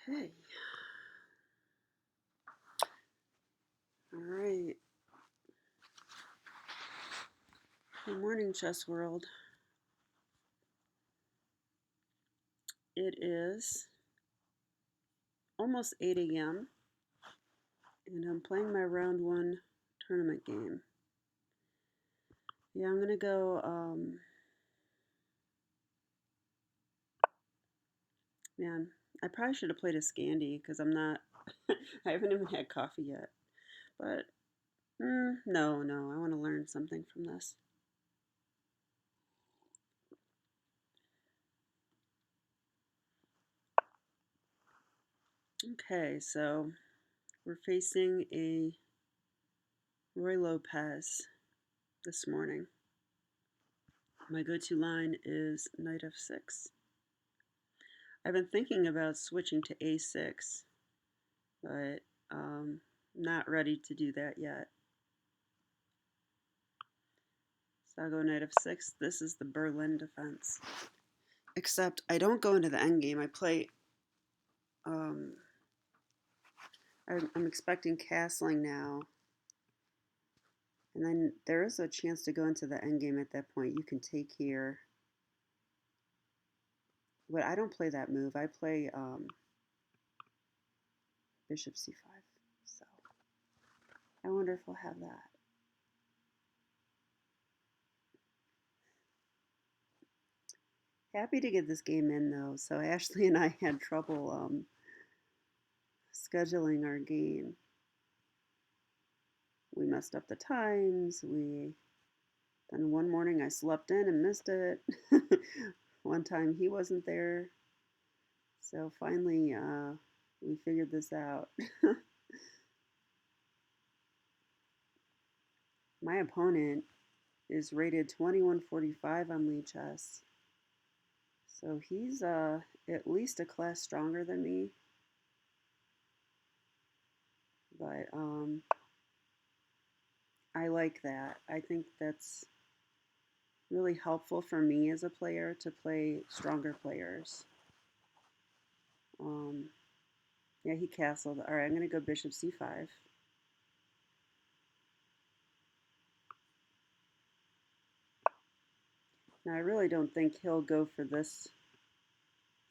Okay. All right. Good morning, chess world. It is almost 8 a.m. and I'm playing my round one tournament game. Yeah, I'm gonna go. Man, I probably should have played a Scandi because I'm not. I haven't even had coffee yet. But no, I want to learn something from this. Okay, so we're facing a Roy Lopez this morning. My go-to line is knight f6. I've been thinking about switching to a6, but not ready to do that yet. So I'll go knight f6. This is the Berlin defense. Except I don't go into the endgame. I play. I'm expecting castling now. And then there is a chance to go into the endgame at that point. You can take here. But I don't play that move. I play bishop c5. So I wonder if we'll have that. Happy to get this game in though. So Ashley and I had trouble scheduling our game. We messed up the times. Then one morning I slept in and missed it. One time he wasn't there. So finally we figured this out. My opponent is rated 2145 on Lichess. So he's at least a class stronger than me. But I like that. I think that's really helpful for me as a player to play stronger players. Yeah, he castled. All right, I'm going to go bishop c5. Now, I really don't think he'll go for this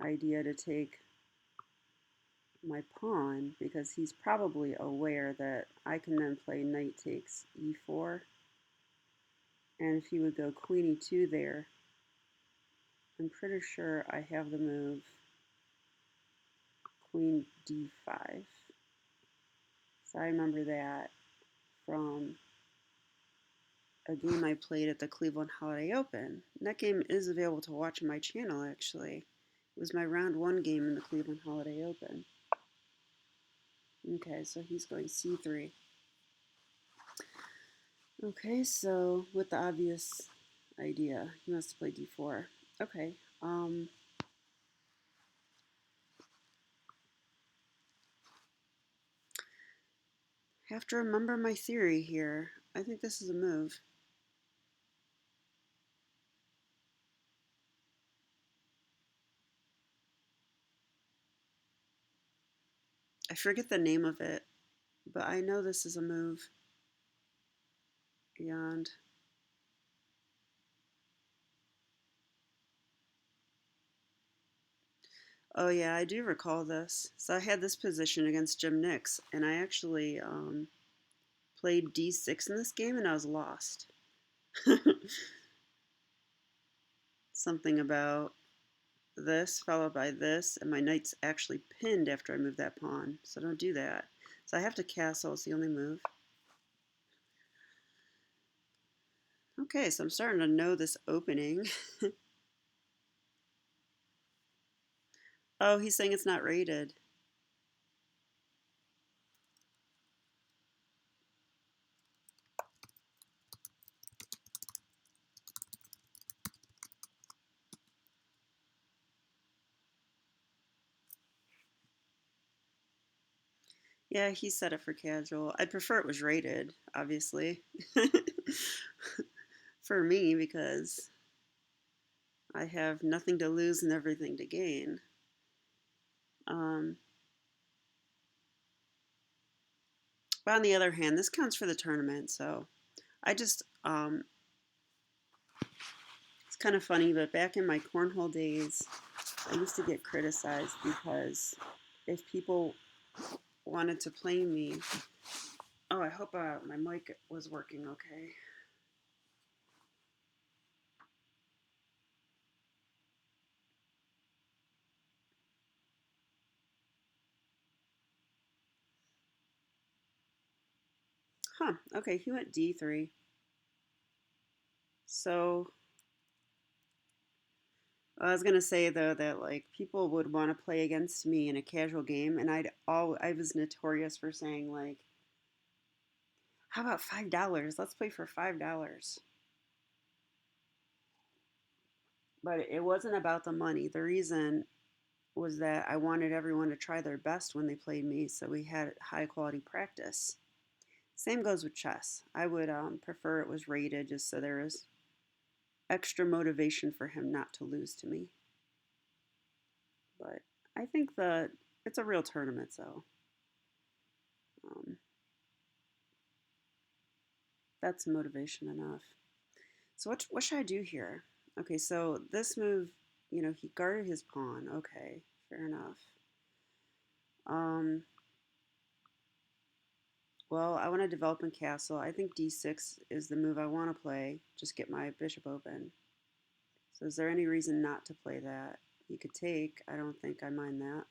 idea to take my pawn because he's probably aware that I can then play knight takes e4. And if he would go queen e2 there, I'm pretty sure I have the move queen d5. So I remember that from a game I played at the Cleveland Holiday Open. And that game is available to watch on my channel, actually. It was my round one game in the Cleveland Holiday Open. Okay, so he's going c3. Okay, so with the obvious idea, he wants to play d4. Okay, have to remember my theory here. I think this is a move. I forget the name of it, but I know this is a move. And oh yeah, I do recall this. So I had this position against Jim Nix, and I actually played d6 in this game, and I was lost. Something about this followed by this, and my knight's actually pinned after I move that pawn, so don't do that. So I have to castle, it's the only move. Okay, so I'm starting to know this opening. Oh, he's saying it's not rated. Yeah, he set it for casual. I'd prefer it was rated, obviously. For me, because I have nothing to lose and everything to gain. But on the other hand, this counts for the tournament, so I just it's kind of funny, but back in my cornhole days, I used to get criticized because if people wanted to play me, oh, I hope my mic was working okay. Huh, okay, he went D3. So I was gonna say though that like people would want to play against me in a casual game, and I was notorious for saying like, how about $5? Let's play for $5. But it wasn't about the money. The reason was that I wanted everyone to try their best when they played me, so we had high quality practice. Same goes with chess. I would prefer it was rated just so there was extra motivation for him not to lose to me. But I think that it's a real tournament, so um, that's motivation enough. So what should I do here? Okay, so this move, he guarded his pawn. Okay, fair enough. Um, well, I want to develop in castle. I think d6 is the move I want to play. Just get my bishop open. So is there any reason not to play that? You could take. I don't think I mind that.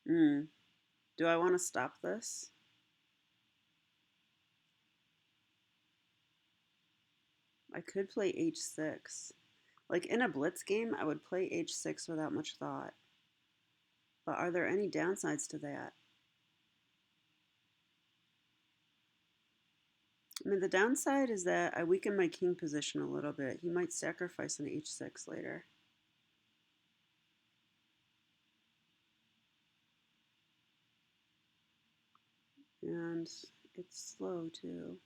Hmm. Do I want to stop this? I could play h6. Like in a blitz game, I would play h6 without much thought. But are there any downsides to that? I mean, the downside is that I weaken my king position a little bit. He might sacrifice an h6 later. And it's slow too.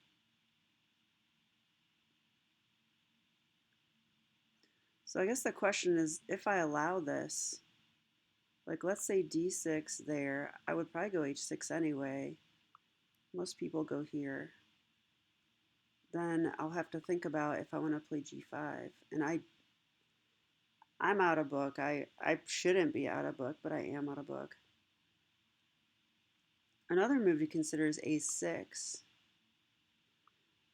So I guess the question is, if I allow this, like let's say d6 there, I would probably go h6 anyway. Most people go here. Then I'll have to think about if I want to play g5. And I'm out of book. I shouldn't be out of book, but I am out of book. Another move to consider is a6.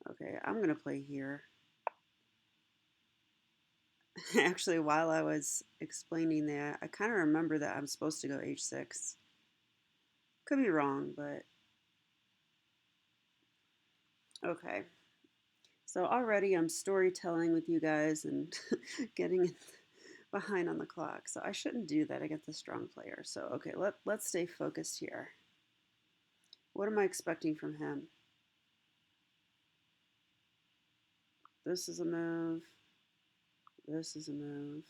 Okay, I'm going to play here. Actually, while I was explaining that, I kind of remember that I'm supposed to go h6. Could be wrong, but okay. So already I'm storytelling with you guys and getting behind on the clock. So I shouldn't do that against a strong player. So okay, let's stay focused here. What am I expecting from him? This is a move. This is a move.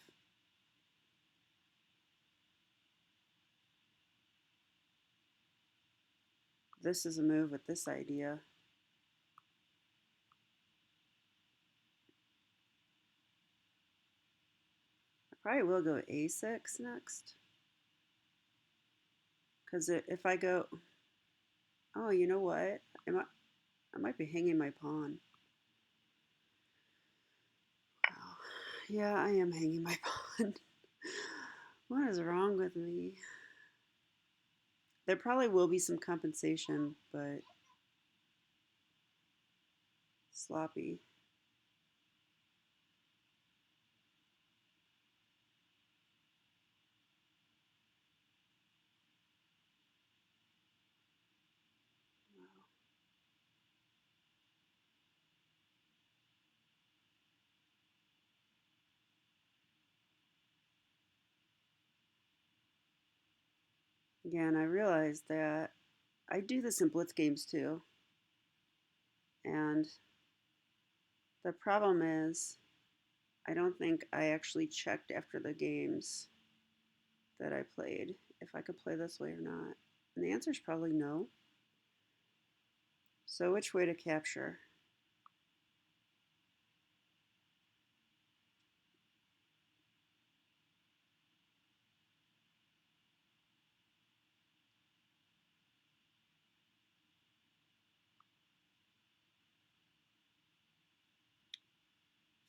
This is a move with this idea. I probably will go a6 next. Because if I go, oh, you know what? I might be hanging my pawn. Wow. Yeah, I am hanging my pawn. What is wrong with me? There probably will be some compensation, but sloppy. Again, I realized that I do this in blitz games too. And the problem is, I don't think I actually checked after the games that I played if I could play this way or not. And the answer is probably no. So, which way to capture?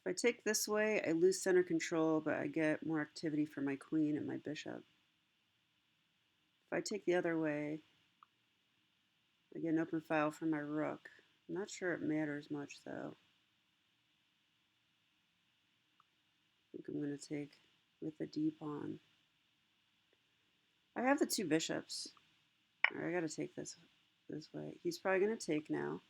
If I take this way, I lose center control, but I get more activity for my queen and my bishop. If I take the other way, I get an open file for my rook. I'm not sure it matters much, though. I think I'm going to take with the d pawn. I have the two bishops. All right, I got to take this way. He's probably going to take now.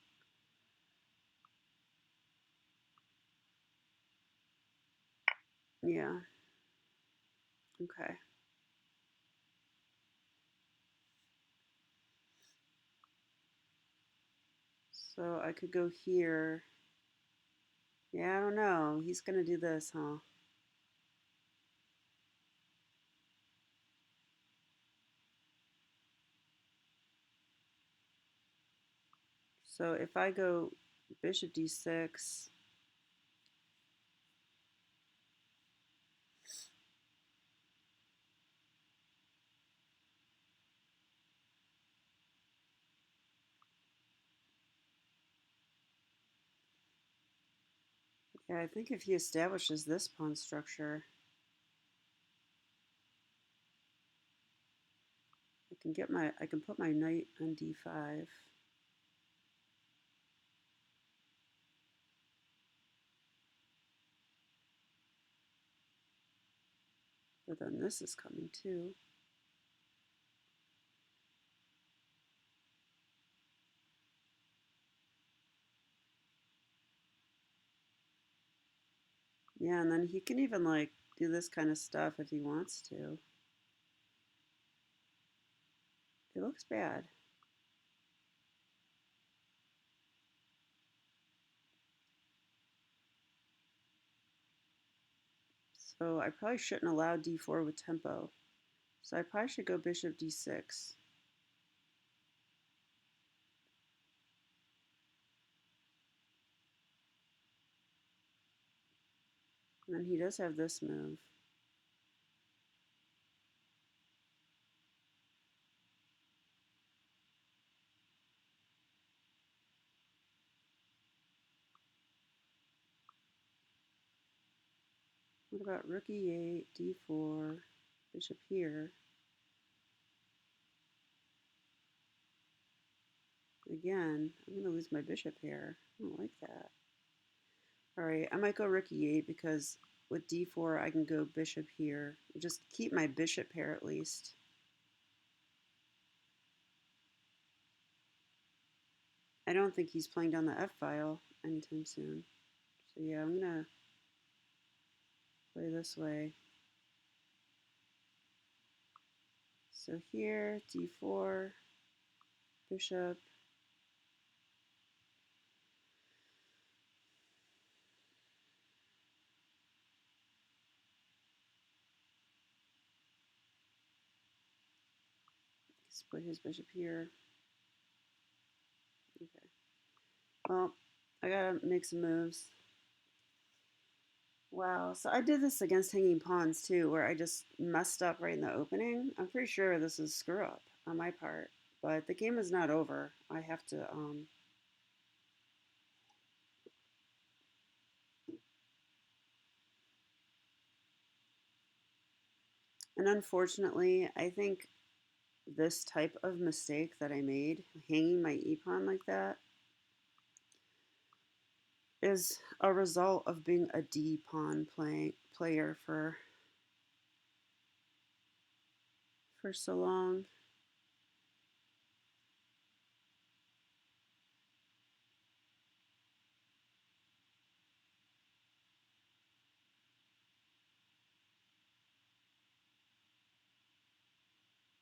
Yeah. Okay. So I could go here. Yeah, I don't know. He's going to do this, huh? So if I go bishop d6, yeah, I think if he establishes this pawn structure, I can put my knight on d5. But then this is coming too. Yeah, and then he can even like do this kind of stuff if he wants to. It looks bad. So I probably shouldn't allow d4 with tempo. So I probably should go bishop d6. And then he does have this move. What about rook e8, d4, bishop here? Again, I'm going to lose my bishop here. I don't like that. All right, I might go rook e8 because with d4 I can go bishop here. Just keep my bishop pair at least. I don't think he's playing down the f-file anytime soon. So yeah, I'm going to play this way. So here, d4, bishop. Let's put his bishop here. Okay. Well, I gotta make some moves. Wow, so I did this against hanging pawns too, where I just messed up right in the opening. I'm pretty sure this is screw up on my part, but the game is not over. I have to, and unfortunately, I think this type of mistake that I made, hanging my e-pawn like that, is a result of being a d-pawn player for so long.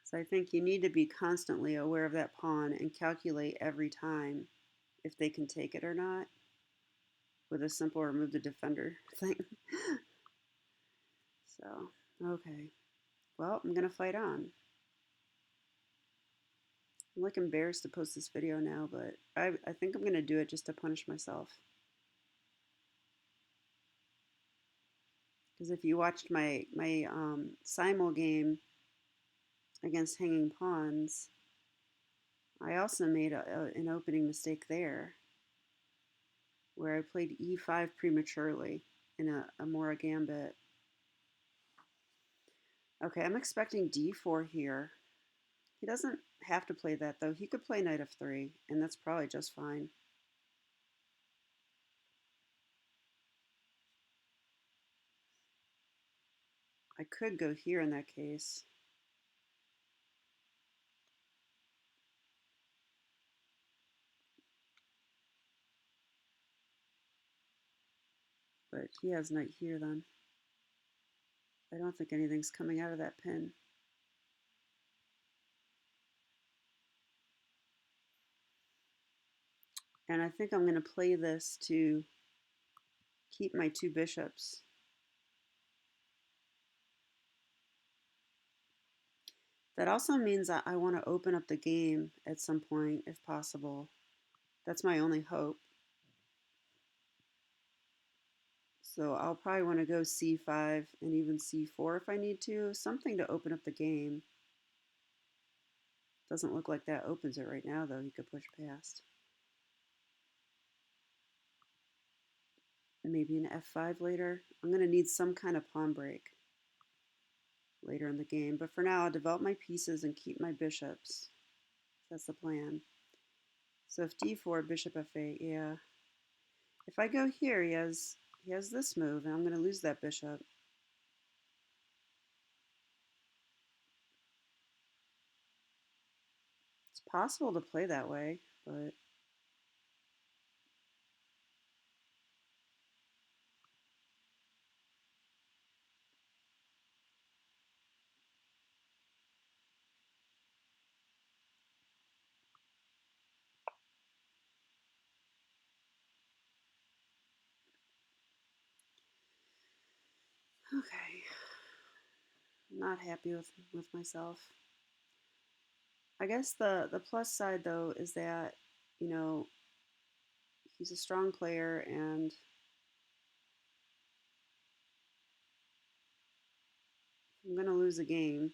So I think you need to be constantly aware of that pawn and calculate every time if they can take it or not with a simple remove the defender thing. So, okay. Well, I'm going to fight on. I'm like embarrassed to post this video now, but I think I'm going to do it just to punish myself. Because if you watched my simul game against hanging pawns, I also made an opening mistake there where I played e5 prematurely. in a more a gambit. Okay, I'm expecting d4 here. He doesn't have to play that, though. He could play knight f3, and that's probably just fine. I could go here in that case. But he has knight here then. I don't think anything's coming out of that pin. And I think I'm going to play this to keep my two bishops. That also means that I want to open up the game at some point, if possible. That's my only hope. So I'll probably want to go c5 and even c4 if I need to. Something to open up the game. Doesn't look like that opens it right now, though. He could push past. And maybe an f5 later. I'm going to need some kind of pawn break later in the game. But for now, I'll develop my pieces and keep my bishops. That's the plan. So if d4, bishop f8, yeah. If I go here, he has this move, and I'm going to lose that bishop. It's possible to play that way, but okay. I'm not happy with myself. I guess the plus side, though, is that, you know, he's a strong player, and I'm going to lose a game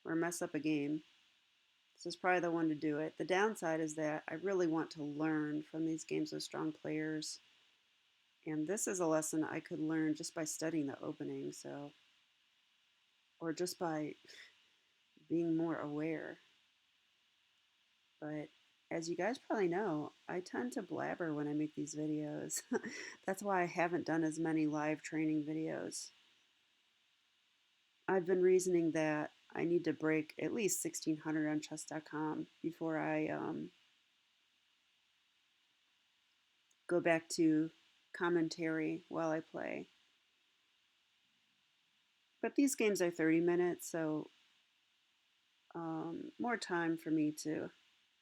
or mess up a game. This is probably the one to do it. The downside is that I really want to learn from these games with strong players. And this is a lesson I could learn just by studying the opening, so, or just by being more aware. But as you guys probably know, I tend to blabber when I make these videos. That's why I haven't done as many live training videos. I've been reasoning that I need to break at least 1600 on chess.com before I go back to commentary while I play. But these games are 30 minutes, so more time for me to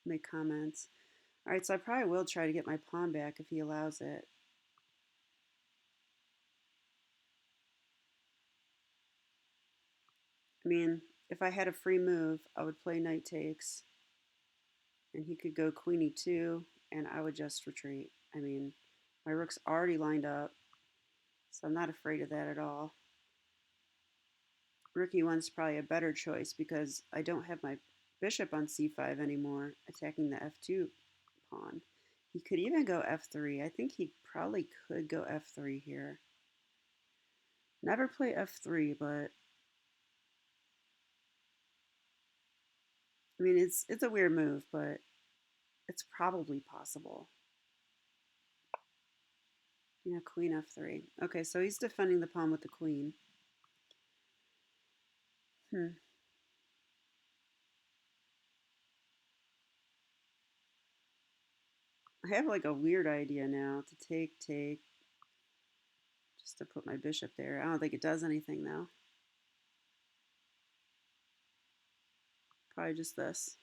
make comments. All right, so I probably will try to get my pawn back if he allows it. I mean, if I had a free move, I would play knight takes, and he could go queen e2, and I would just retreat. I mean, my rook's already lined up, so I'm not afraid of that at all. Rook e1's probably a better choice because I don't have my bishop on c5 anymore, attacking the f2 pawn. He could even go f3. I think he probably could go f3 here. Never play f3, but I mean, it's a weird move, but it's probably possible. Yeah, queen f3. Okay, so he's defending the pawn with the queen. I have like a weird idea now to take, just to put my bishop there. I don't think it does anything though. Probably just this.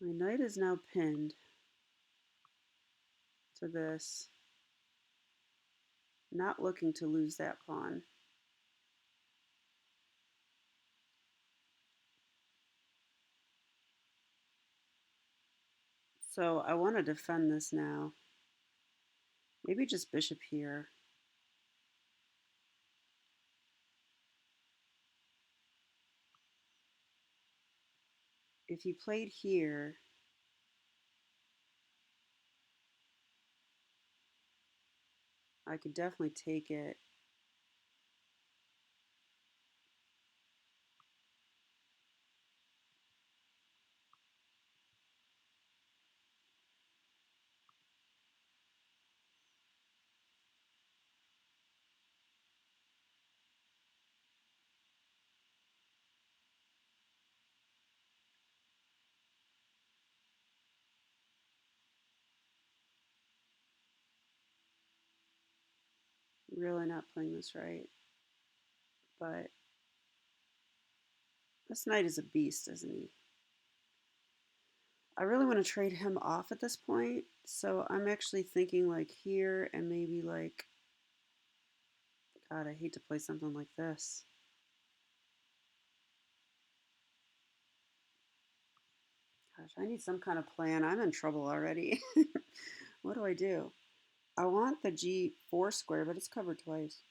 My knight is now pinned to this. Not looking to lose that pawn. So I want to defend this now. Maybe just bishop here. if he played here, I could definitely take it. Really not playing this right. But this knight is a beast, isn't he? I really want to trade him off at this point. So I'm actually thinking like here and maybe like, God, I hate to play something like this. Gosh, I need some kind of plan. I'm in trouble already. What do I do? I want the G4 square, but it's covered twice.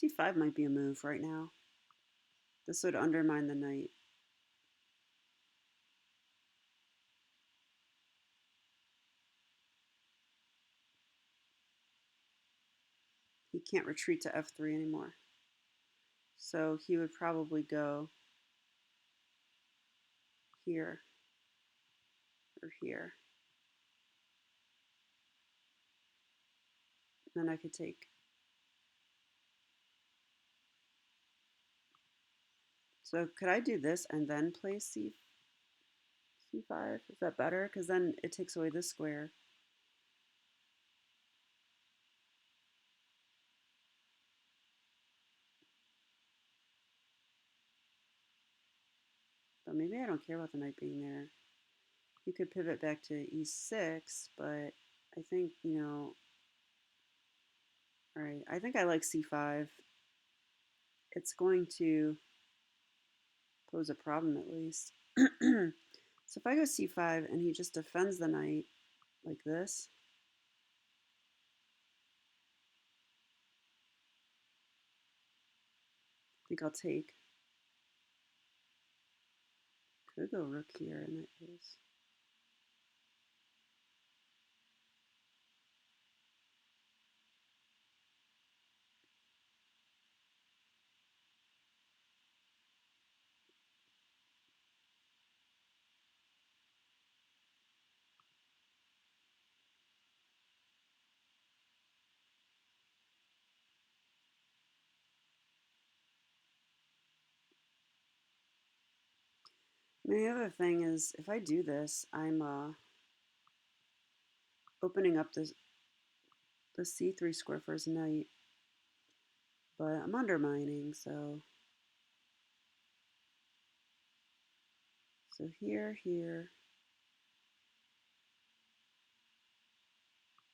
C5 might be a move right now. This would undermine the knight. He can't retreat to F3 anymore. So he would probably go here or here. Then I could take. So could I do this and then play C5? Is that better? Because then it takes away this square. But maybe I don't care about the knight being there. You could pivot back to E6, but I think, all right, I think I like C5. It's going to pose a problem at least. So if I go C5 and he just defends the knight like this, I think I'll take. Could go rook here in that case. And the other thing is, if I do this, I'm opening up the C3 square for his knight, but I'm undermining, so here, here.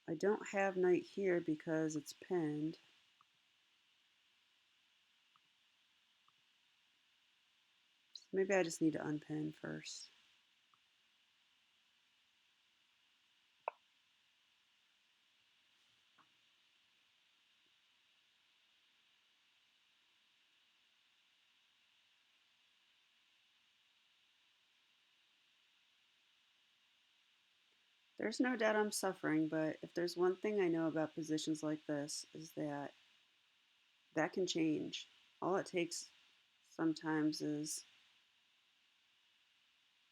I don't have knight here because it's pinned. So maybe I just need to unpin first. There's no doubt I'm suffering, but if there's one thing I know about positions like this is that can change. All it takes sometimes is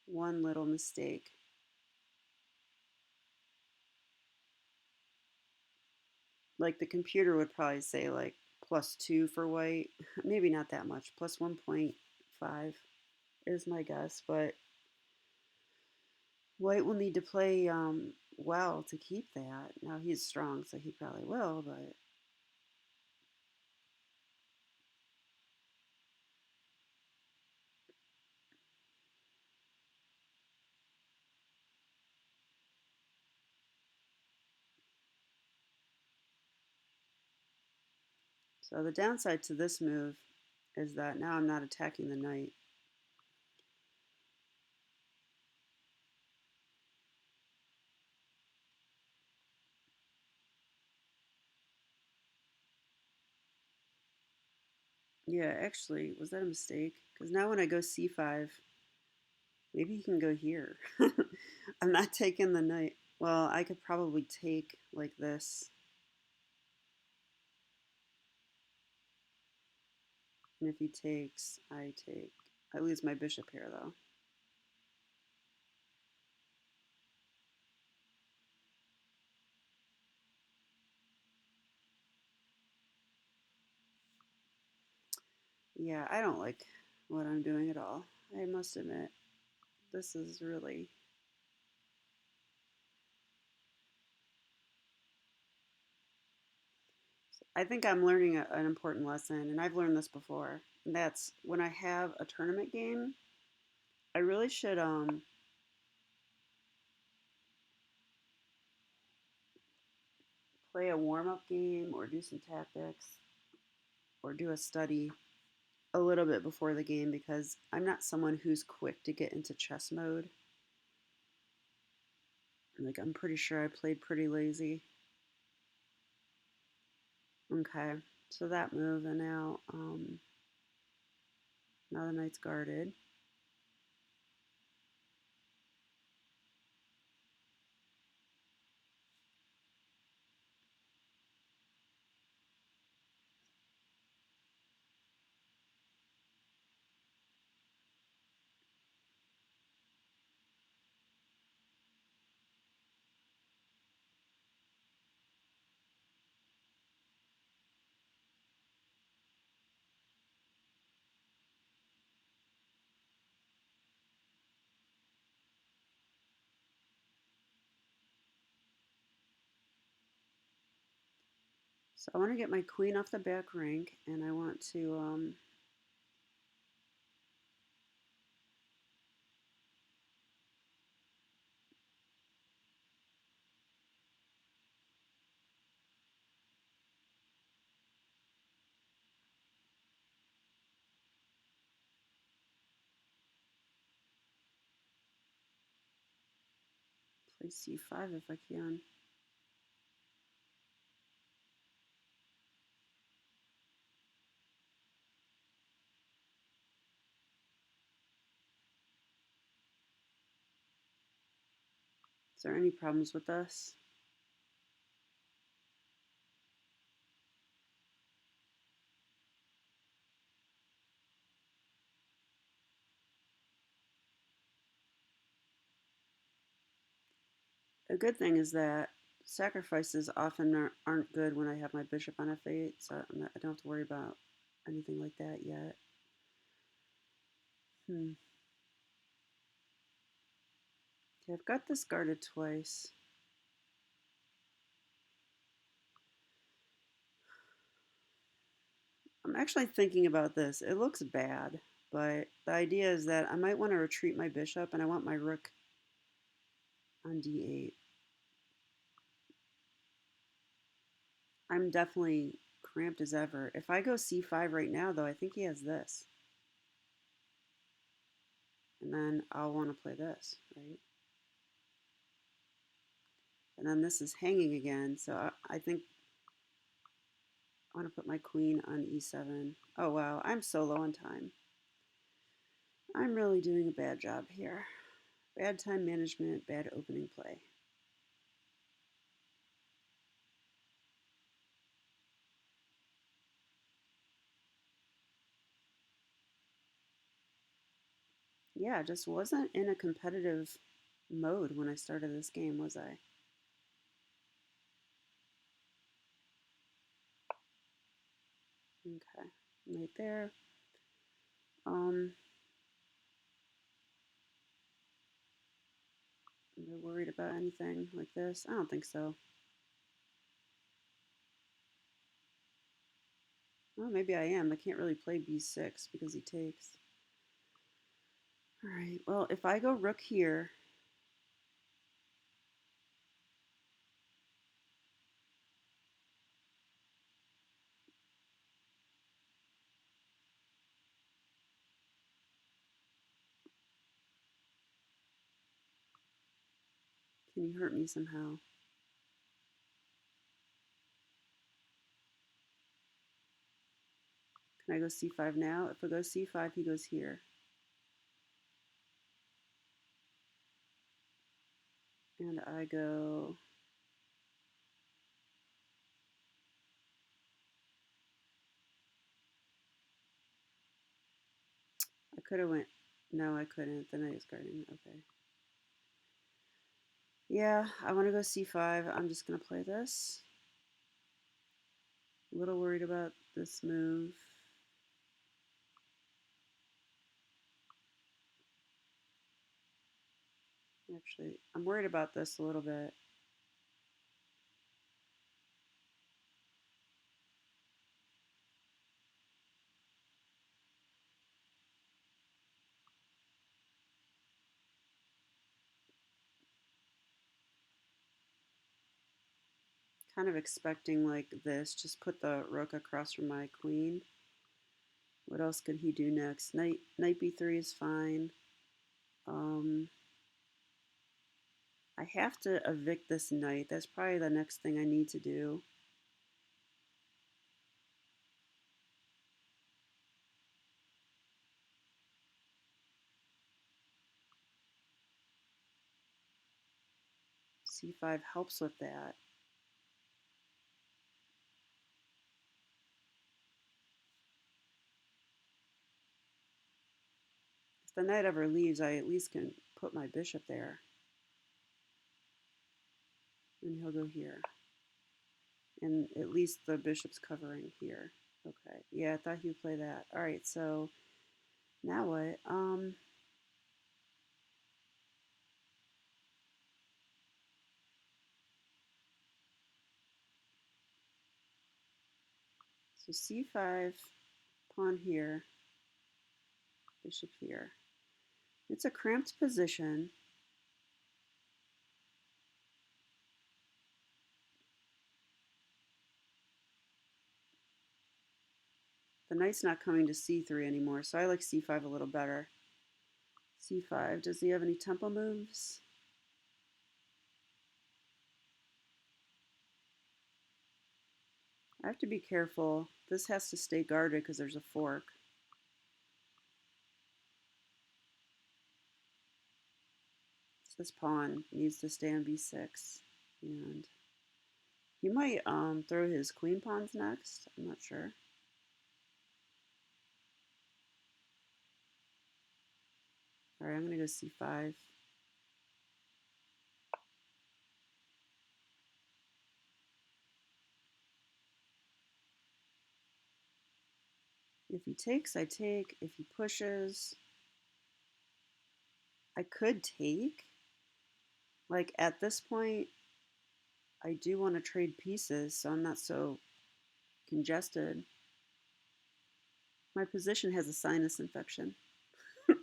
one little mistake. Like the computer would probably say like +2 for white. Maybe not that much. Plus 1.5 is my guess, but white will need to play well to keep that. Now he's strong, so he probably will, but So the downside to this move is that now I'm not attacking the knight. Yeah, actually, was that a mistake? Because now when I go c5, maybe he can go here. I'm not taking the knight. Well, I could probably take like this. And if he takes, I take. I lose my bishop here, though. Yeah, I don't like what I'm doing at all. I must admit, this is really... I think I'm learning an important lesson, and I've learned this before. And that's when I have a tournament game, I really should play a warm-up game or do some tactics or do a study a little bit before the game because I'm not someone who's quick to get into chess mode. Like, I'm pretty sure I played pretty lazy. Okay, so that move, and now the knight's guarded. So I want to get my queen off the back rank, and I want to play c5 if I can. Is there any problems with this? A good thing is that sacrifices often aren't good when I have my bishop on f8, so I don't have to worry about anything like that yet. Okay, I've got this guarded twice. I'm actually thinking about this. It looks bad, but the idea is that I might want to retreat my bishop, and I want my rook on d8. I'm definitely cramped as ever. If I go c5 right now, though, I think he has this. And then I'll want to play this, right? And then this is hanging again, so I think I want to put my queen on e7. Oh, wow, I'm so low on time. I'm really doing a bad job here. Bad time management, bad opening play. Yeah, just wasn't in a competitive mode when I started this game, was I? Okay, right there. Am I worried about anything like this? I don't think so. Well, maybe I am. I can't really play b6 because he takes. All right, well, if I go rook here, Can he hurt me somehow? Can I go c5 now? If I go c5, he goes here. And I go... I could have went... No, I couldn't. The knight is guarding. Okay. Yeah, I want to go c5. I'm just going to play this. A little worried about this move. Actually, I'm worried about this a little bit. Kind of expecting like this. Just put the rook across from my queen. What else could he do next? Knight b3 is fine. I have to evict this knight. That's probably the next thing I need to do. c5 helps with that. If the knight ever leaves, I at least can put my bishop there. And he'll go here. And at least the bishop's covering here. Okay. Yeah, I thought he would play that. All right, so now what? So c5, pawn here, bishop here. It's a cramped position. The knight's not coming to c3 anymore, so I like c5 a little better. c5, does he have any tempo moves? I have to be careful. This has to stay guarded because there's a fork. So this pawn needs to stay on b6. And he might throw his queen pawns next. I'm not sure. All right, I'm going to go c5. If he takes, I take. If he pushes, I could take. Like at this point, I do want to trade pieces, so I'm not so congested. My position has a sinus infection. I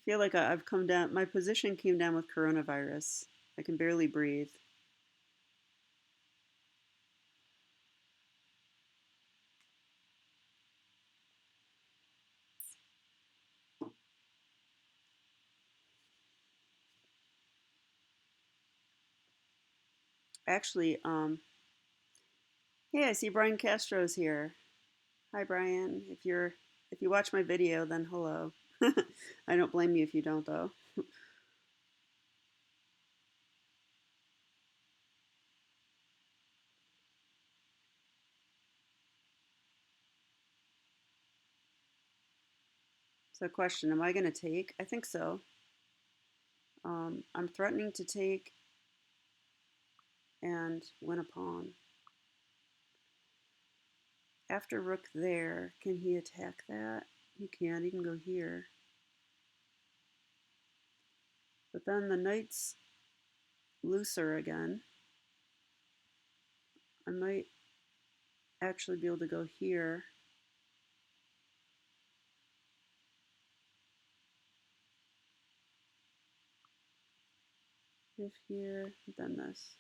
feel like I've come down, my position came down with coronavirus. I can barely breathe. Actually, hey, I see Brian Castro's here. Hi, Brian. If you watch my video, then hello. I don't blame you if you don't, though. So, question: am I going to take? I think so. I'm threatening to take and win a pawn. After rook there, can he attack that? He can. He can go here. But then the knight's looser again. I might actually be able to go here. If here, then this.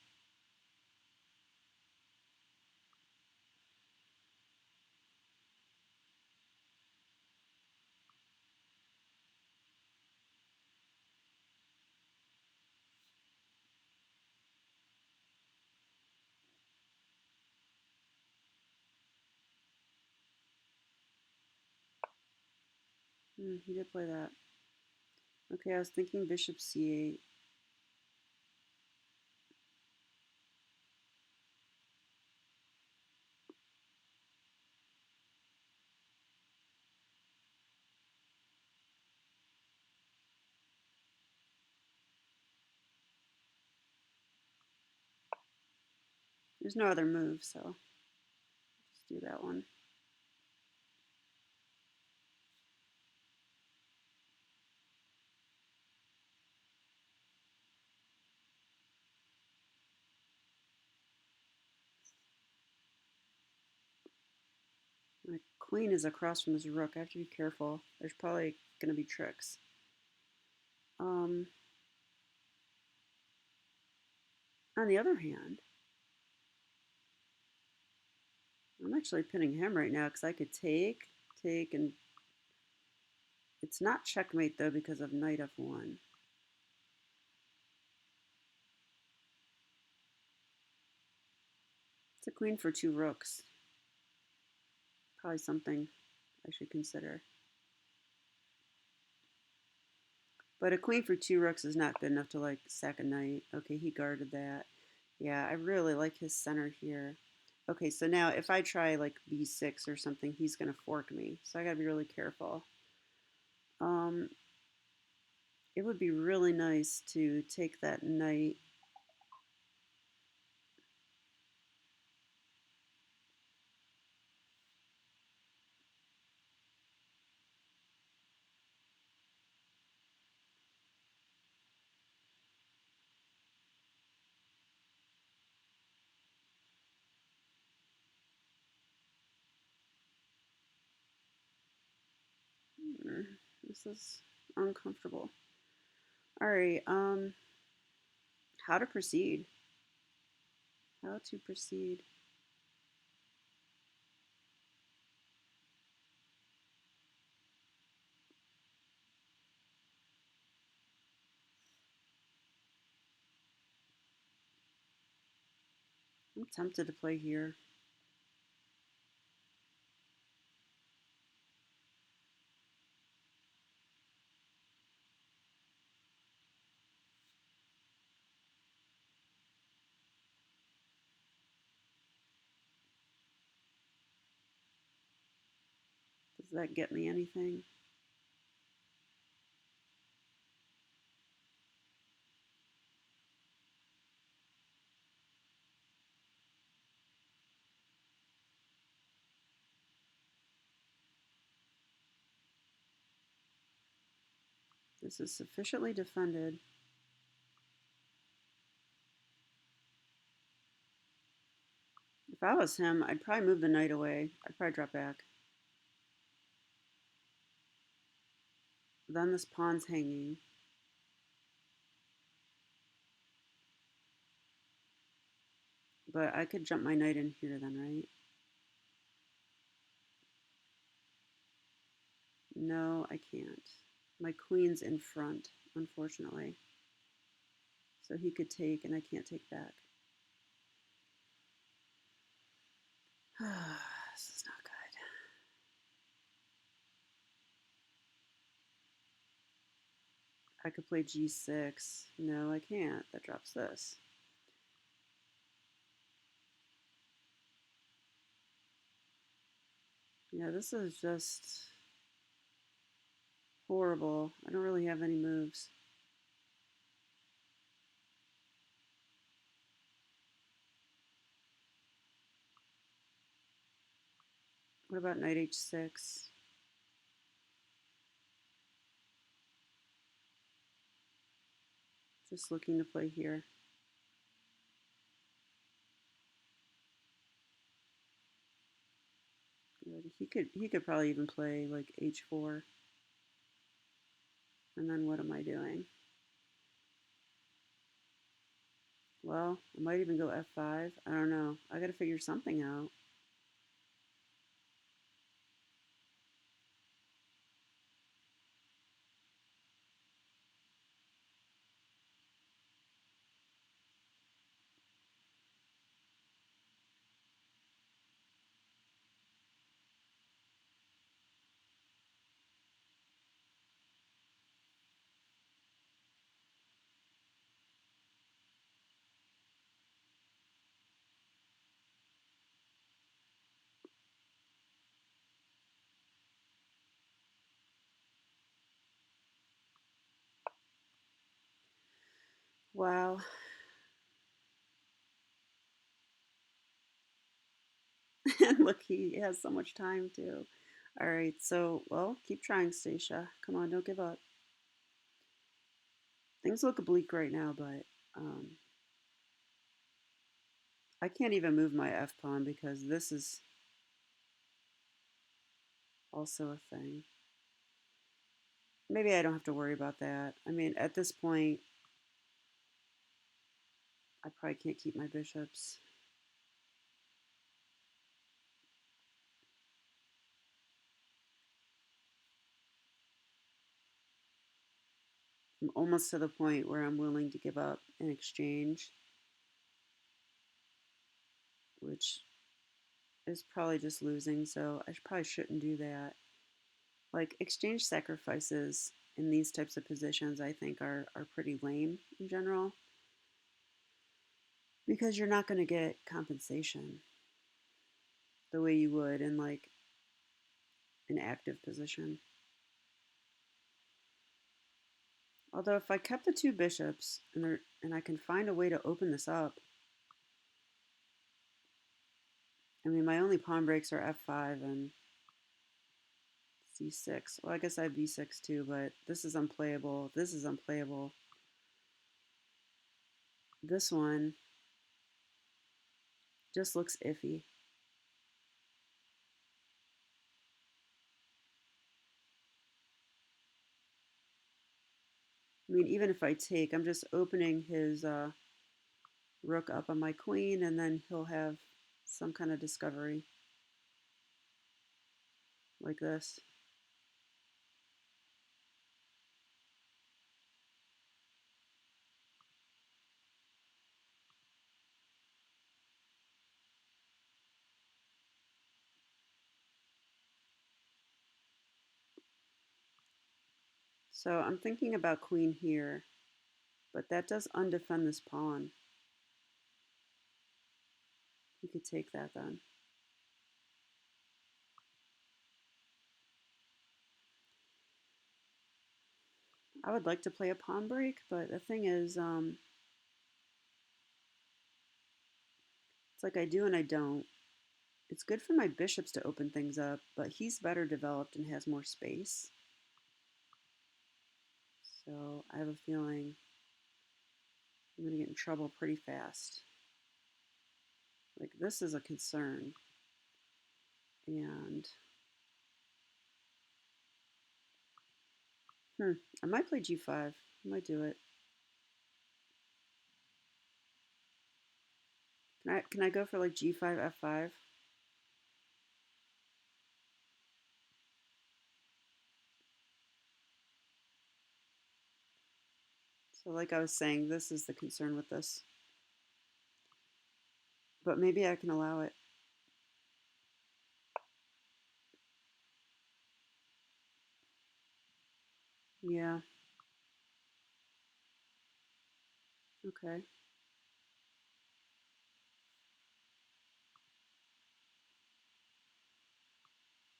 He did play that. Okay, I was thinking bishop c8. There's no other move, so just do that one. My queen is across from his rook. I have to be careful. There's probably going to be tricks. On the other hand, I'm actually pinning him right now because I could take, and it's not checkmate though because of knight f1. It's a queen for 2 rooks. Probably something I should consider. But a queen for 2 rooks is not good enough to like sack a knight. Okay, he guarded that. Yeah, I really like his center here. Okay, so now if I try like b6 or something, he's going to fork me. So I got to be really careful. It would be really nice to take that knight. This is uncomfortable. All right, how to proceed? How to proceed? I'm tempted to play here. Does that get me anything? This is sufficiently defended. If I was him, I'd probably move the knight away. I'd probably drop back. Then this pawn's hanging. But I could jump my knight in here then, right? No, I can't. My queen's in front, unfortunately. So he could take, and I can't take back. This is not good. I could play g6. No, I can't. That drops this. Yeah, this is just horrible. I don't really have any moves. What about knight h6? Just looking to play here. He could probably even play like h4. And then what am I doing? Well, I might even go f5. I don't know. I got to figure something out. Wow. And look, he has so much time too. All right, so, well, keep trying, Stacia. Come on, don't give up. Things look bleak right now, but um, I can't even move my F pawn because this is also a thing. Maybe I don't have to worry about that. I mean, at this point, I probably can't keep my bishops. I'm almost to the point where I'm willing to give up in exchange, which is probably just losing, so I probably shouldn't do that. Like, exchange sacrifices in these types of positions, I think, are pretty lame in general because you're not going to get compensation the way you would in, like, an active position. Although, if I kept the two bishops and I can find a way to open this up, I mean, my only pawn breaks are f5 and c6. Well, I guess I have b6 too, but this is unplayable. This is unplayable. This one just looks iffy. I mean, even if I take, I'm just opening his rook up on my queen, and then he'll have some kind of discovery like this. So I'm thinking about queen here, but that does undefend this pawn. He could take that then. I would like to play a pawn break, but the thing is, it's like I do and I don't. It's good for my bishops to open things up, but he's better developed and has more space. So I have a feeling I'm going to get in trouble pretty fast. Like, this is a concern. And I might play g5. I might do it. Can I go for like g5, f5? So like I was saying, this is the concern with this. But maybe I can allow it. Yeah. Okay.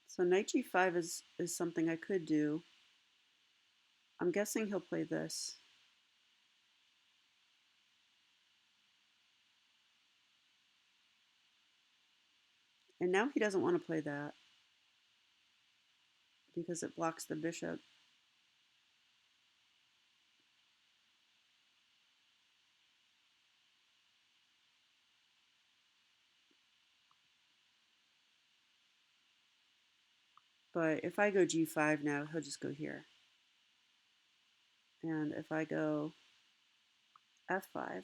So knight g5 is something I could do. I'm guessing he'll play this. And now he doesn't want to play that because it blocks the bishop. But if I go g5 now, he'll just go here. And if I go f5,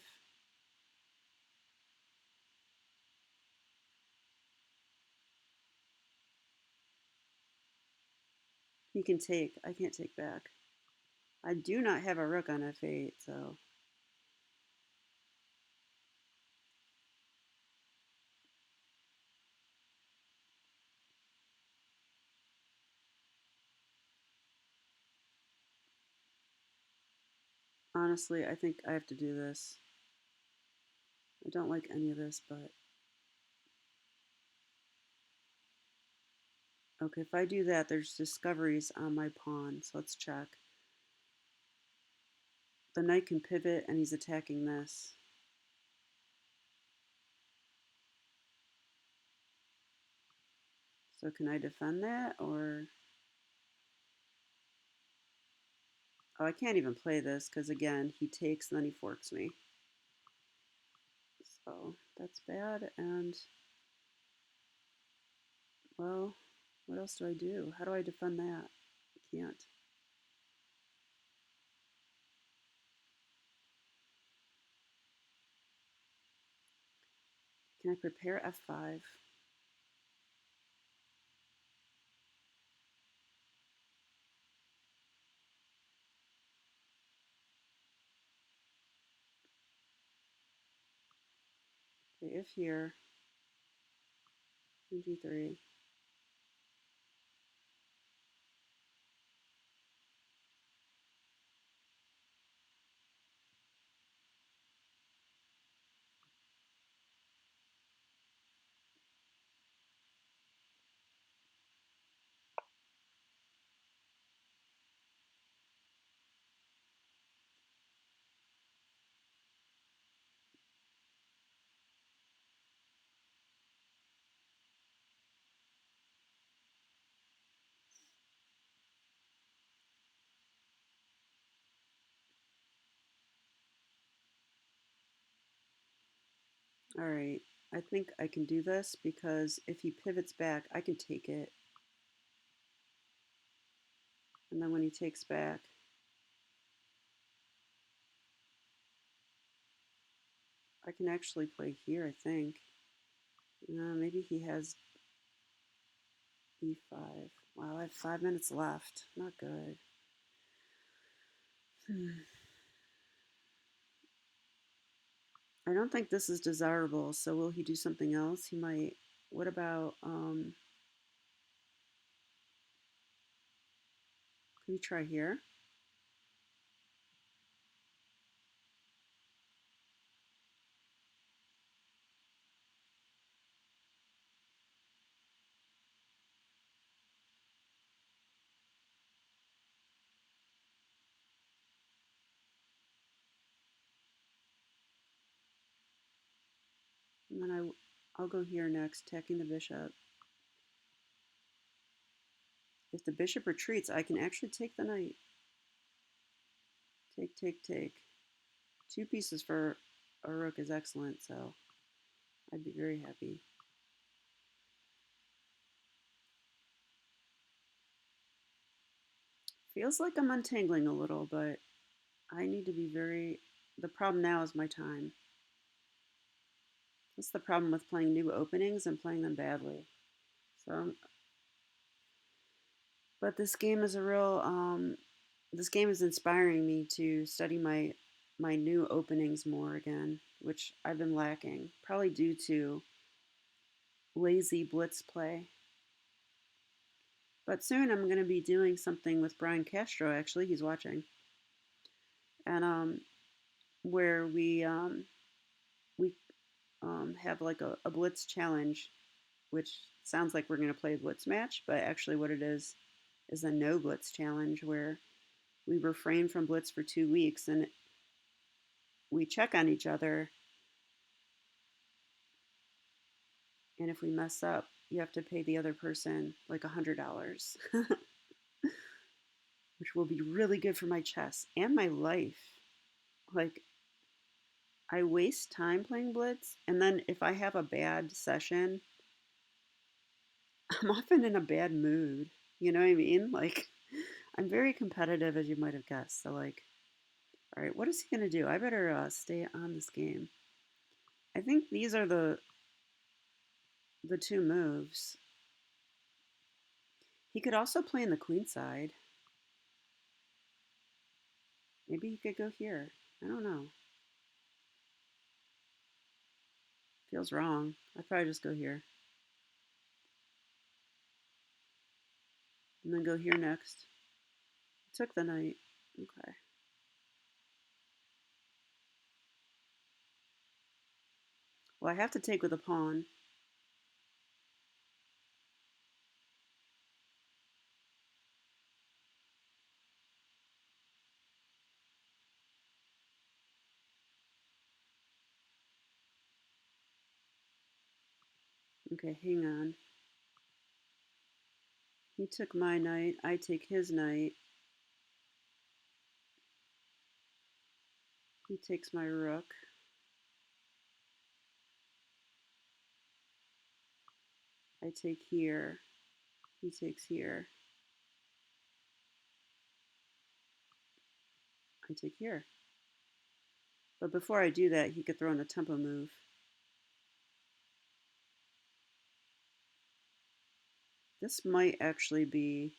he can take. I can't take back. I do not have a rook on f8, so honestly, I think I have to do this. I don't like any of this, but okay, if I do that, there's discoveries on my pawn, so let's check. the knight can pivot and he's attacking this. So can I defend that, or... Oh, I can't even play this because, again, he takes and then he forks me. So that's bad, and... Well, what else do I do? How do I defend that? I can't. Can I prepare F5? Okay, if here, G3. All right, I think I can do this because if he pivots back, I can take it. And then when he takes back, I can actually play here, I think. Maybe he has E5. Wow, I have 5 minutes left. Not good. I don't think this is desirable, so will he do something else? He might. What about, can we try here? And then I'll go here next, attacking the bishop. If the bishop retreats, I can actually take the knight. Take, take, take. 2 pieces for a rook is excellent, so I'd be very happy. Feels like I'm untangling a little, but I need to be very... The problem now is my time. That's the problem with playing new openings and playing them badly. So, but this game is a real... this game is inspiring me to study my new openings more again, which I've been lacking, probably due to lazy blitz play. But soon I'm going to be doing something with Brian Castro, actually, he's watching. And where we have like a blitz challenge, which sounds like we're going to play a blitz match, but actually what it is a no blitz challenge where we refrain from blitz for 2 weeks and we check on each other. And if we mess up, you have to pay the other person like $100, which will be really good for my chess and my life. Like, I waste time playing blitz, and then if I have a bad session, I'm often in a bad mood. You know what I mean? Like, I'm very competitive, as you might have guessed. So, like, all right, what is he going to do? I better stay on this game. I think these are the 2 moves. He could also play in the queen side. Maybe he could go here. I don't know. Feels wrong. I'd probably just go here. And then go here next. Took the knight. Okay. Well, I have to take with a pawn. Okay, hang on. He took my knight. I take his knight. He takes my rook. I take here. He takes here. I take here. But before I do that, he could throw in a tempo move. This might actually be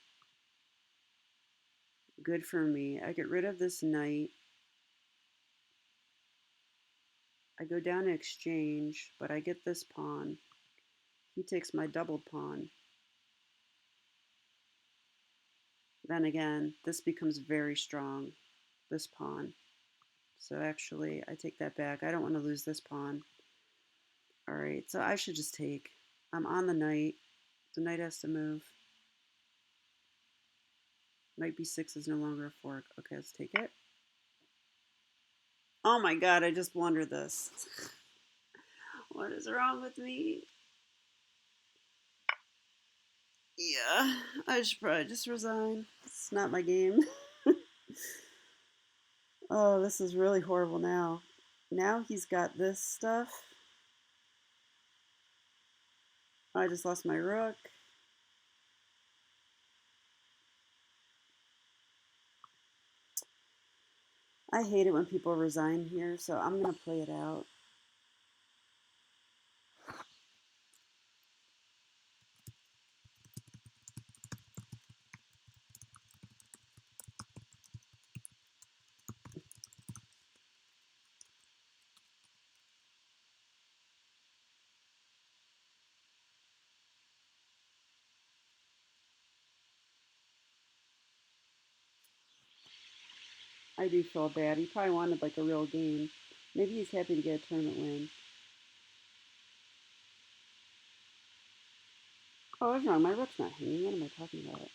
good for me. I get rid of this knight. I go down to exchange, but I get this pawn. He takes my doubled pawn. Then again, this becomes very strong, this pawn. So actually, I take that back. I don't want to lose this pawn. All right, so I should just take. I'm on the knight. The knight has to move. Knight b6 is no longer a fork. Okay, let's take it. Oh my god, I just blundered this. What is wrong with me? Yeah, I should probably just resign. It's not my game. Oh, this is really horrible now. Now he's got this stuff. I just lost my rook. I hate it when people resign here, so I'm going to play it out. I do feel bad. He probably wanted like a real game. Maybe he's happy to get a tournament win. Oh, I was wrong. My rook's not hanging. What am I talking about?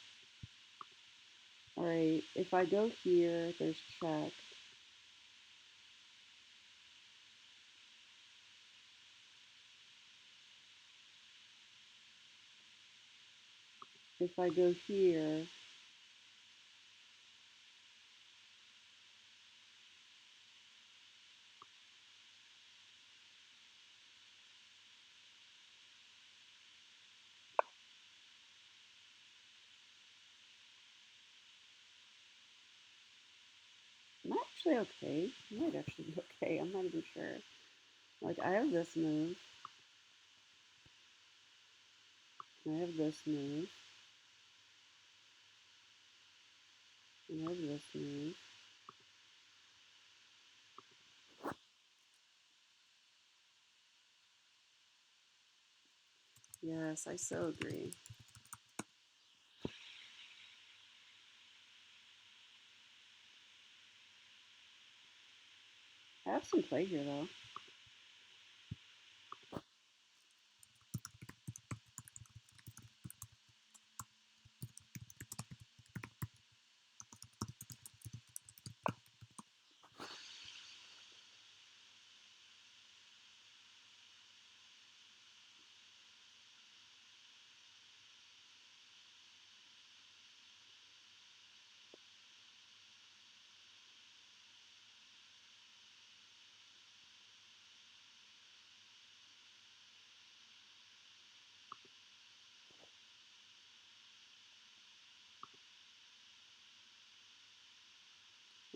Alright, if I go here, there's check. If I go here, am I actually okay? I might actually be okay. I'm not even sure. Like, I have this move. I have this move. And I have this move. Yes, I so agree. I have some play here, though.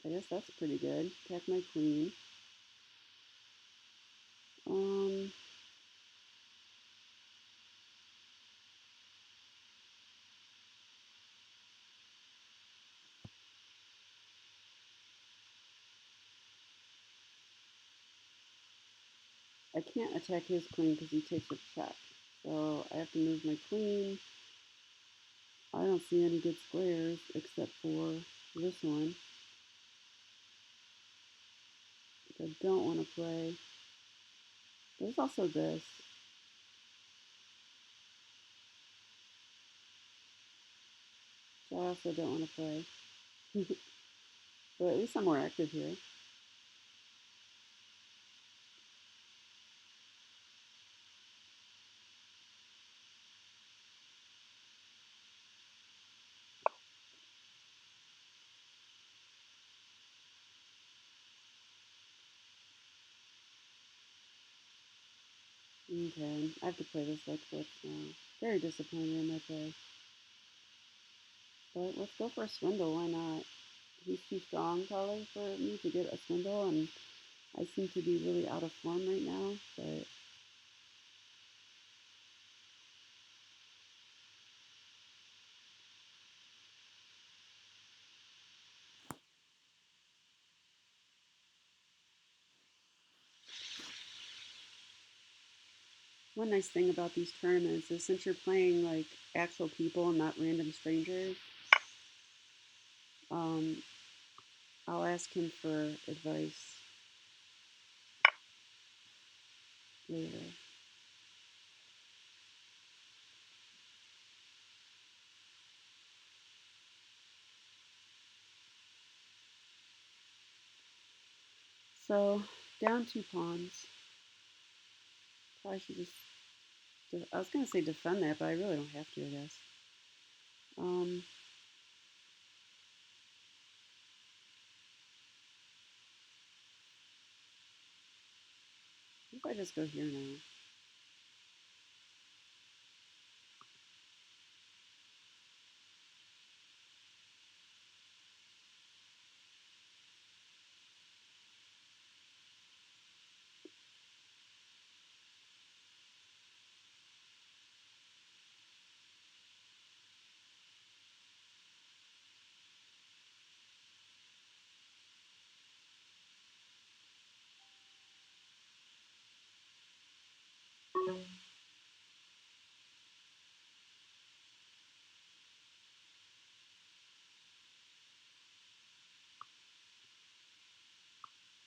I guess that's pretty good. Attack my queen. Um, I can't attack his queen because he takes a check. So I have to move my queen. I don't see any good squares except for this one, which I don't want to play. There's also this. So I also don't want to play. But at least I'm more active here. Okay, I have to play this like flips now. Very disappointed in my play. But let's go for a swindle, why not? He's too strong probably for me to get a swindle, and I seem to be really out of form right now, but one nice thing about these tournaments is since you're playing like actual people and not random strangers, um, I'll ask him for advice later. So, down 2 pawns. Probably should just. I was gonna say defend that, but I really don't have to, I guess. Um, what if I just go here now?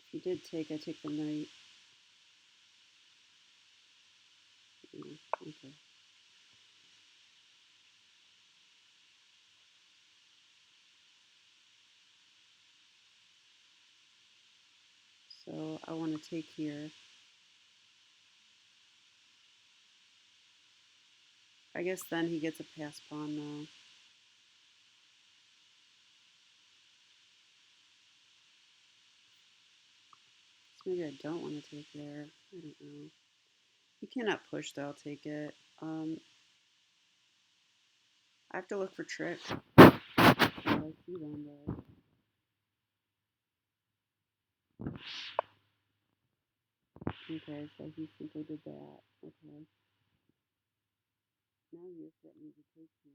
If he did take, I take the knight. Yeah, okay. So I want to take here. I guess then he gets a pass pawn though. So maybe I don't want to take there. I don't know. You cannot push though, I'll take it. I have to look for tricks. I see them though. Okay, so he simply did that. Okay. Now you're threatening to take here.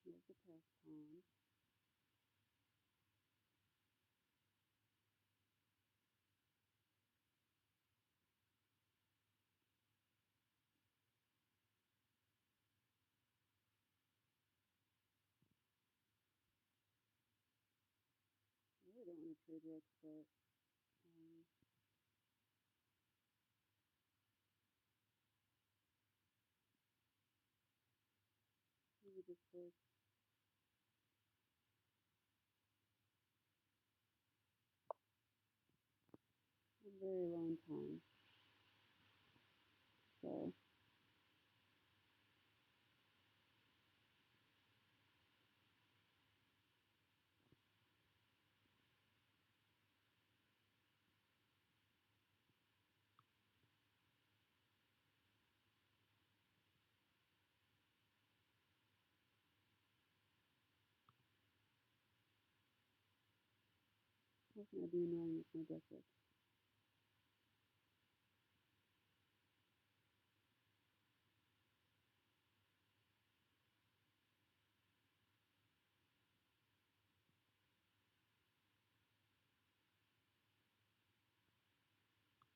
Here's the pass pawn. I really don't want to trade rooks, but maybe this works. I'm very low in time. So how can I be annoying with my bishop?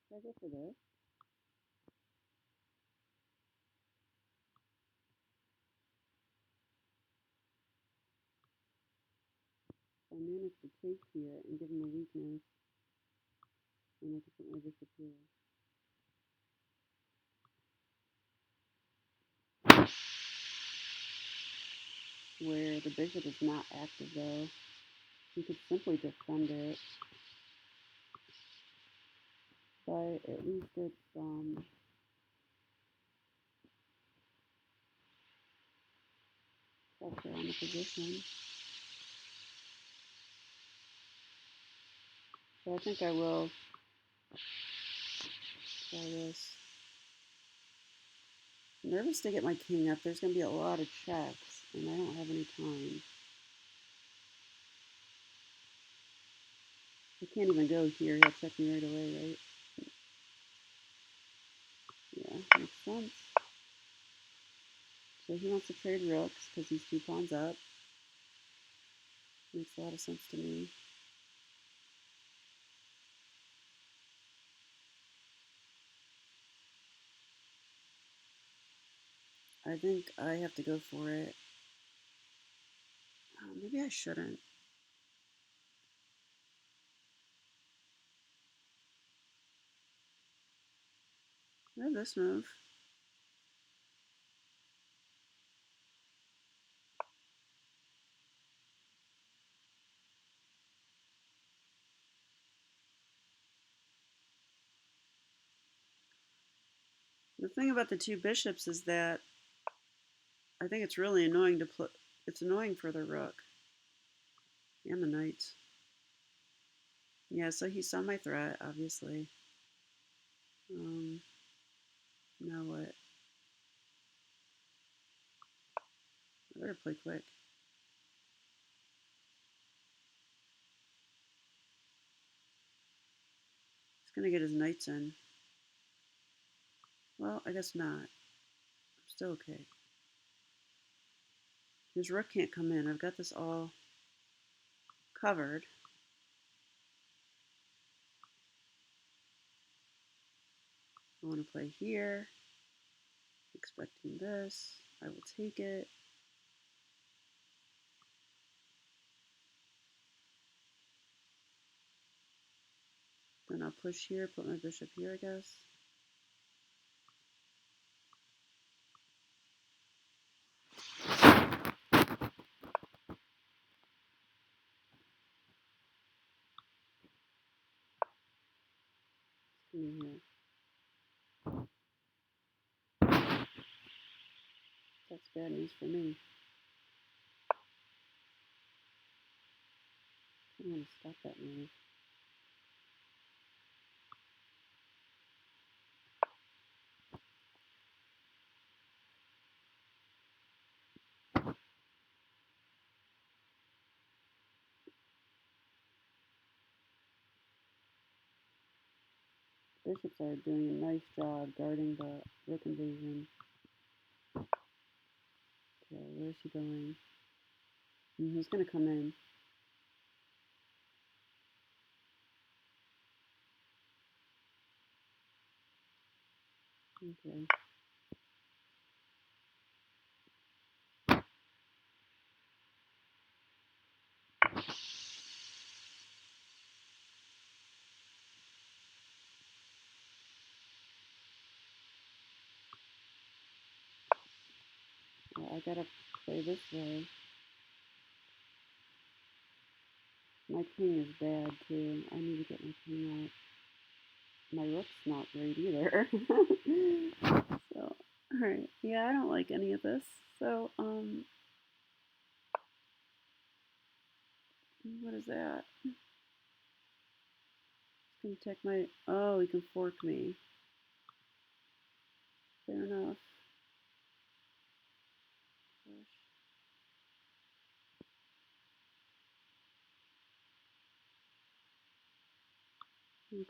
Should I go for this? If I manage to take here and give him a weakness, then I can put my bishop here. where the bishop is not active though. You could simply defend it, but at least it's pressure on the position. So I think I will try this. I'm nervous to get my king up. There's going to be a lot of checks, and I don't have any time. I can't even go here. He'll check me right away, right? Yeah, makes sense. So he wants to trade rooks because he's 2 pawns up. Makes a lot of sense to me. I think I have to go for it. Oh, maybe I shouldn't. I have this move. The thing about the 2 bishops is that I think it's really annoying to play. It's annoying for the rook and the knight. Yeah, so he saw my threat, obviously. Now what? I better play quick. He's gonna get his knights in. Well, I guess not. I'm still okay. His rook can't come in. I've got this all covered. I want to play here. Expecting this. I will take it. Then I'll push here, put my bishop here, I guess. Come in here. That's bad news for me. I want to stop that move. Bishops are doing a nice job guarding the rook invasion. Okay, where's he going? He's going to come in. Okay. Well, I gotta play this way. My king is bad too. I need to get my king out. My rook's not great either. So, alright. Yeah, I don't like any of this. So, what is that? It's gonna take my, oh, he can fork me. Fair enough.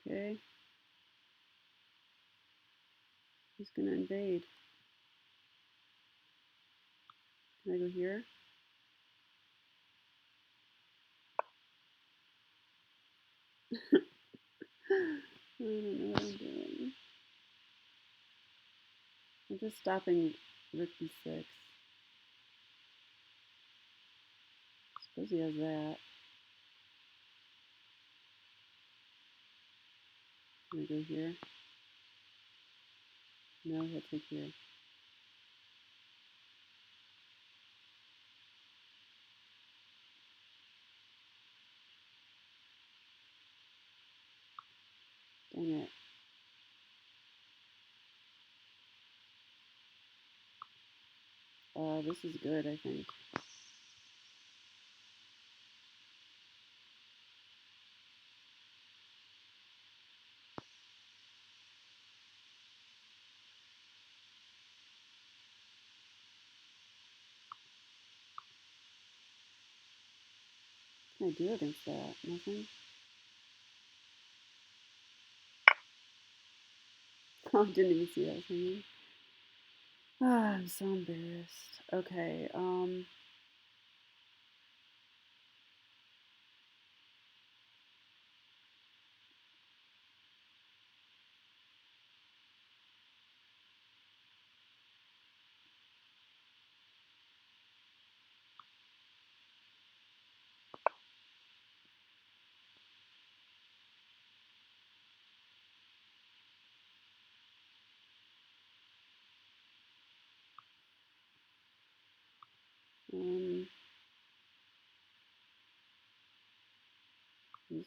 Okay. He's gonna invade. Can I go here? I don't know what I'm doing. I'm just stopping rook b6. Suppose he has that. Can I go here? No, he'll take here. Dang it. This is good, I think. What can I do against that? Nothing? Oh, I didn't even see that thing. Ah, I'm so embarrassed. Okay, um,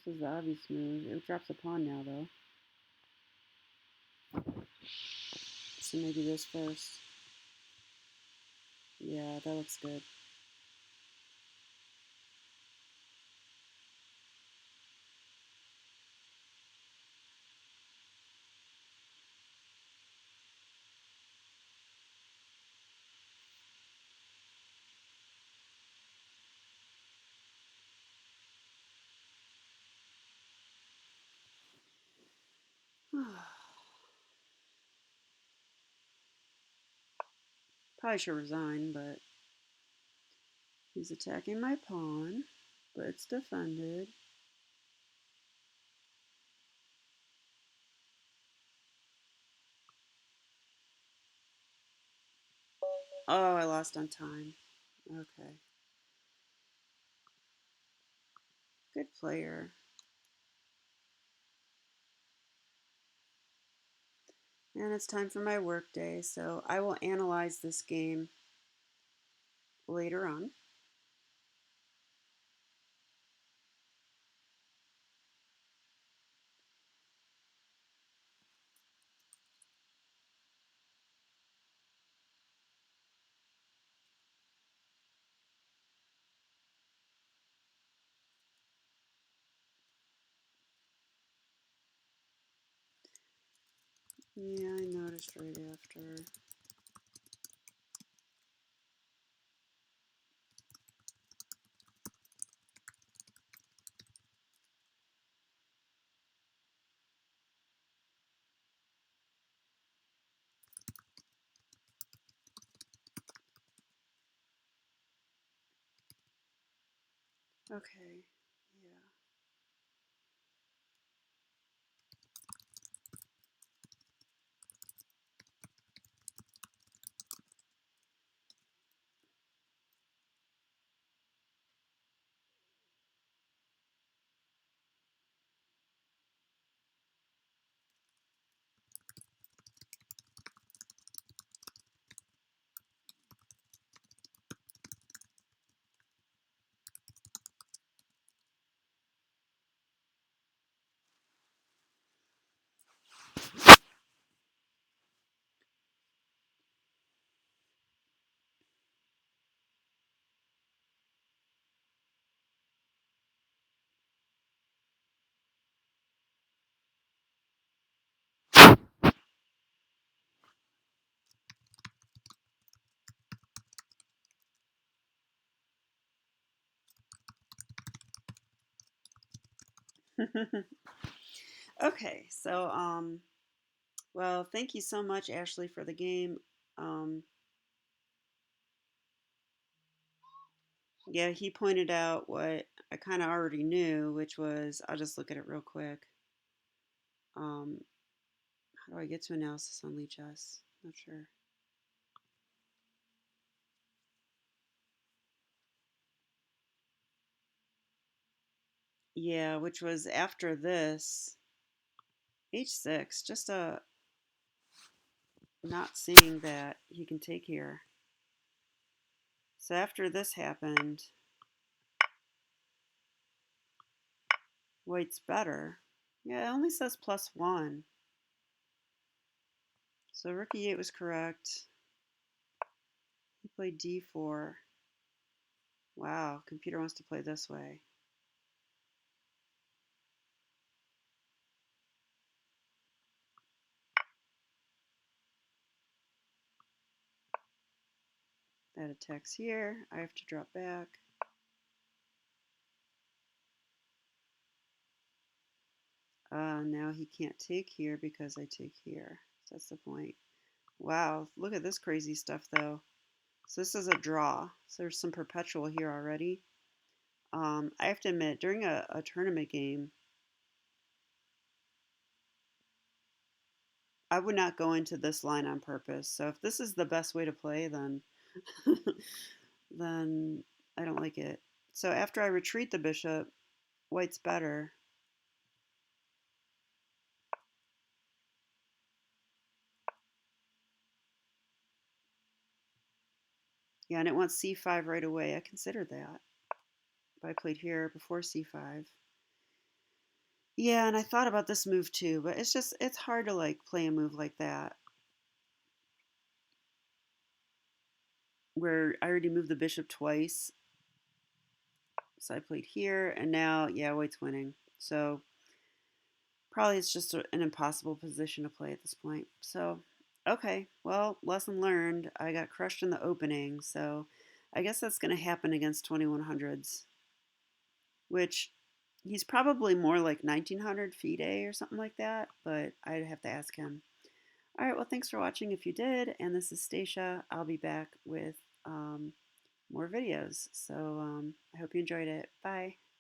this is the obvious move. It drops a pawn now, though. So maybe this first. Yeah, that looks good. Probably should resign, but he's attacking my pawn, but it's defended. Oh, I lost on time. Okay. Good player. And it's time for my work day, so I will analyze this game later on. Yeah, I noticed right after. Okay, yeah. Okay, so well, thank you so much, Ashley, for the game. Um, yeah, he pointed out what I kind of already knew, which was I'll just look at it real quick. Um, how do I get to analysis on Lichess? Not sure. Yeah, which was after this h6, just not seeing that he can take here. So after this happened, white's better. Yeah, it only says +1. So rook e8 was correct. He played d4. Wow, computer wants to play this way. That attacks here. I have to drop back. Now he can't take here because I take here. So that's the point. Wow, look at this crazy stuff though. So this is a draw. So there's some perpetual here already. I have to admit, during a tournament game, I would not go into this line on purpose. So if this is the best way to play, then then I don't like it. So after I retreat the bishop, white's better. Yeah, and it wants c5 right away. I considered that. But I played here before c5. Yeah, and I thought about this move too, but it's hard to like play a move like that where I already moved the bishop twice. So I played here, and now, yeah, white's winning. So probably it's just an impossible position to play at this point. So, okay, well, lesson learned. I got crushed in the opening, so I guess that's going to happen against 2100s, which he's probably more like 1900 FIDE or something like that, but I'd have to ask him. All right, well, thanks for watching if you did, and this is Stacia. I'll be back with more videos, so I hope you enjoyed it. Bye.